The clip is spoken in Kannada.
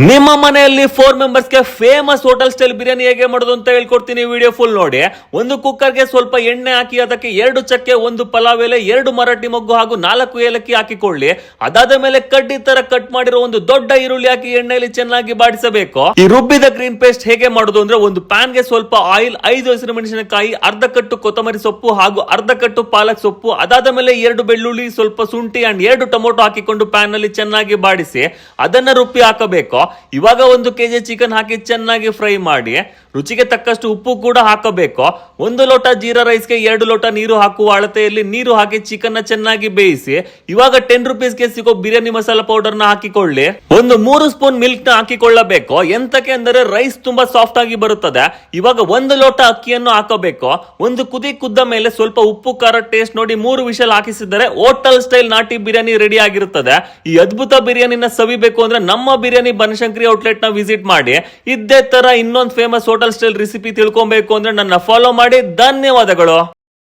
ನಿಮ್ಮ ಮನೆಯಲ್ಲಿ 4 ಮೆಂಬರ್ಸ್ಗೆ ಫೇಮಸ್ ಹೋಟೆಲ್ ಸ್ಟೈಲ್ ಬಿರಿಯಾನಿ ಹೇಗೆ ಮಾಡೋದು ಅಂತ ಹೇಳ್ಕೊಡ್ತೀನಿ. ವಿಡಿಯೋ ಫುಲ್ ನೋಡಿ. ಒಂದು ಕುಕ್ಕರ್ಗೆ ಸ್ವಲ್ಪ ಎಣ್ಣೆ ಹಾಕಿ ಅದಕ್ಕೆ 2 ಚಕ್ಕೆ, 1 ಪಲಾವ್ ಎಲೆ, 2 ಮರಾಠಿ ಮೊಗ್ಗು ಹಾಗೂ 4 ಏಲಕ್ಕಿ ಹಾಕಿಕೊಳ್ಳಿ. ಅದಾದ ಮೇಲೆ ಕಡ್ಡಿ ತರ ಕಟ್ ಮಾಡಿರೋ ಒಂದು ದೊಡ್ಡ ಈರುಳ್ಳಿ ಹಾಕಿ ಎಣ್ಣೆಯಲ್ಲಿ ಚೆನ್ನಾಗಿ ಬಾಡಿಸಬೇಕು. ಈ ರುಬ್ಬಿದ ಗ್ರೀನ್ ಪೇಸ್ಟ್ ಹೇಗೆ ಮಾಡೋದು ಅಂದ್ರೆ, ಒಂದು ಪ್ಯಾನ್ ಗೆ ಸ್ವಲ್ಪ ಆಯಿಲ್, 5 ಹಸಿರು ಮೆಣಸಿನಕಾಯಿ, ಅರ್ಧ ಕಟ್ಟು ಕೊತ್ತಂಬರಿ ಸೊಪ್ಪು ಹಾಗೂ ಅರ್ಧ ಕಟ್ಟು ಪಾಲಕ್ ಸೊಪ್ಪು, ಅದಾದ ಮೇಲೆ 2 ಬೆಳ್ಳುಳ್ಳಿ, ಸ್ವಲ್ಪ ಶುಂಠಿ ಅಂಡ್ 2 ಟೊಮೊಟೊ ಹಾಕಿಕೊಂಡು ಪ್ಯಾನ್ ನಲ್ಲಿ ಚೆನ್ನಾಗಿ ಬಾಡಿಸಿ ಅದನ್ನ ರುಬ್ಬಿ ಹಾಕಬೇಕು. ಇವಾಗ 1 ಕೆಜಿ ಚಿಕನ್ ಹಾಕಿ ಚೆನ್ನಾಗಿ ಫ್ರೈ ಮಾಡಿ. ರುಚಿಗೆ ತಕ್ಕಷ್ಟು ಉಪ್ಪು ಕೂಡ ಹಾಕಬೇಕು. 1 ಲೋಟ ಜೀರಾ ರೈಸ್ಗೆ 2 ಲೋಟ ನೀರು ಹಾಕುವ ಅಳತೆಯಲ್ಲಿ ನೀರು ಹಾಕಿ ಚಿಕನ್ ನ ಚೆನ್ನಾಗಿ ಬೇಯಿಸಿ. ಇವಾಗ 10 ರುಪೀಸ್ಗೆ ಸಿಗೋ ಬಿರಿಯಾನಿ ಮಸಾಲಾ ಪೌಡರ್ ನ ಹಾಕಿಕೊಳ್ಳಿ. ಒಂದು 3 ಸ್ಪೂನ್ ಮಿಲ್ಕ್ ನ ಹಾಕಿಕೊಳ್ಳಬೇಕು. ಎಂತಕ್ಕೆ ಅಂದರೆ ರೈಸ್ ತುಂಬಾ ಸಾಫ್ಟ್ ಆಗಿ ಬರುತ್ತದೆ. ಇವಾಗ 1 ಲೋಟ ಅಕ್ಕಿಯನ್ನು ಹಾಕಬೇಕು. ಒಂದು ಕುದಿ ಕುದ್ದ ಮೇಲೆ ಸ್ವಲ್ಪ ಉಪ್ಪು ಖಾರ ಟೇಸ್ಟ್ ನೋಡಿ 3 ವಿಷಲ್ ಹಾಕಿಸಿದರೆ ಹೋಟೆಲ್ ಸ್ಟೈಲ್ ನಾಟಿ ಬಿರಿಯಾನಿ ರೆಡಿ ಆಗಿರುತ್ತದೆ. ಈ ಅದ್ಭುತ ಬಿರಿಯಾನಿನ ಸವಿಬೇಕು ಅಂದ್ರೆ ನಮ್ಮ ಬಿರಿಯಾನಿ ಬನಶಂಕರಿ ಔಟ್ಲೆಟ್ ನ ವಿಸಿಟ್ ಮಾಡಿ. ಇದೇ ತರ ಇನ್ನೊಂದು ಫೇಮಸ್ ಹೋಟೆಲ್ ಸ್ಟೈಲ್ ರೆಸಿಪಿ ತಿಳ್ಕೊಬೇಕು ಅಂದ್ರೆ ನನ್ನ ಫಾಲೋ ಮಾಡಿ. ಧನ್ಯವಾದಗಳು.